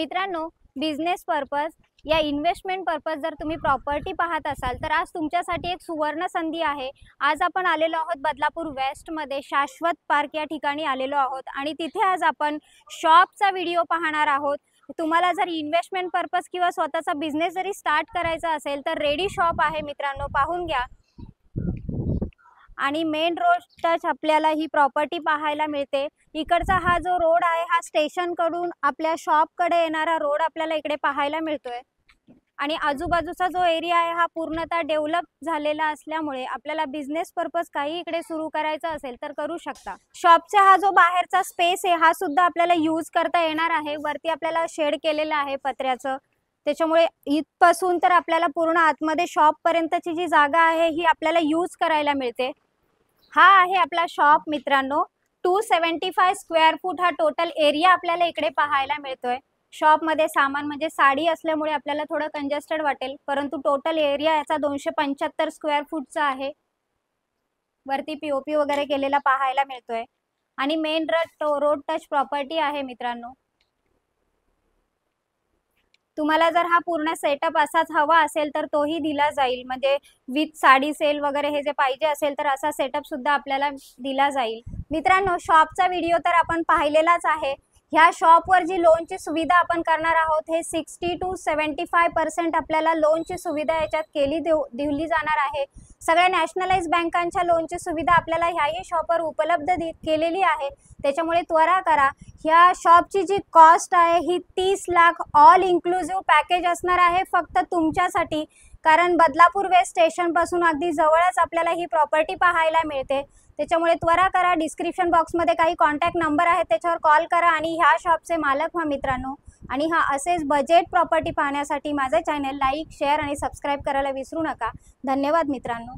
मित्रांनो, business purpose या investment purpose जर तुम्ही प्रॉपर्टी पाहत असाल तर आज तुमच्यासाठी एक सुवर्ण संधी आहे। आज आपण आलेलो आहोत बदलापूर वेस्ट मध्ये शाश्वत पार्क या ठिकाणी आलेलो आहोत आणि तिथे आज आपण शॉपचा व्हिडिओ पाहणार आहोत। तुम्हाला जर इन्व्हेस्टमेंट पर्पज किंवा स्वतःचा बिझनेस जरी स्टार्ट करायचा असेल तर रेडी शॉप आहे मित्रांनो, पाहून घ्या। आणि मेन रोड टच आपल्याला ही प्रॉपर्टी पाहायला मिळते। इकडचा हा जो रोड आहे हा स्टेशन कडून आपल्या शॉप कडे येणारा रोड आपल्याला इकडे पाहायला मिळतोय आणि आजूबाजूचा जो एरिया आहे हा पूर्णतः डेव्हलप झालेला असल्यामुळे आपल्याला बिझनेस पर्पज काही इकडे सुरू करायचा असेल तर करू शकता। शॉपचा हा जो बाहेरचा स्पेस आहे हा सुद्धा आपल्याला यूज करता येणार आहे। वरती आपल्याला शेड केलेला आहे पत्र्याचं, त्याच्यामुळे इथपासून तर आपल्याला पूर्ण आतमध्ये शॉप पर्यंतची जी जागा आहे ही आपल्याला यूज करायला मिळते। हा आहे आपला शॉप मित्रांनो। 275 स्क्वेअर फूट हा टोटल एरिया आपल्याला इकडे पाहायला मिळतोय। शॉप मध्ये सामान म्हणजे साडी असल्यामुळे आपल्याला थोडं कंजेस्टेड वाटेल, परंतु टोटल एरिया याचा 275 स्क्वेअर फूटचा आहे। वरती पीओपी वगैरे केलेला पाहायला मिळतोय आणि मेन रोड टच प्रॉपर्टी आहे मित्रांनो। तुम्हाला जर हा पूर्ण सेटअप असाच हवा असेल तर तोही दिला जाईल, म्हणजे विथ साडी सेल वगैरे हे जे पाहिजे असेल तर असा सेटअप सुद्धा आपल्याला दिला जाईल। मित्रांनो, शॉपचा व्हिडिओ तर आपण पाहिलेलाच आहे। ह्या शॉपवर जी लोनची सुविधा आपण करणार आहोत हे 60 to 75% आपल्याला लोनची सुविधा याच्यात दिली जाणार आहे। सगळ्या नॅशनलाइज बँकांच्या लोनची सुविधा आपल्याला ह्याही शॉपवर उपलब्ध केलेली आहे, त्याच्यामुळे त्वरा करा। ह्या शॉपची जी कॉस्ट आहे ही 30 लाख ऑल इन्क्लुसिव्ह पॅकेज असणार आहे फक्त तुमच्यासाठी, कारण बदलापूर वेस्ट स्टेशन पासून अगदी जवळच आपल्याला ही प्रॉपर्टी पाहायला मिळते। त्याच्यामुळे त्वरा करा, डिस्क्रिप्शन बॉक्समध्ये काही कॉन्टॅक्ट नंबर आहे त्याच्यावर कॉल करा आणि ह्या शॉपचे मालक व्हा मित्रांनो। आणि हा असेच बजेट प्रॉपर्टी पाहण्यासाठी माझे चॅनल लाईक, शेअर आणि सबस्क्राईब करायला विसरू नका। धन्यवाद मित्रांनो।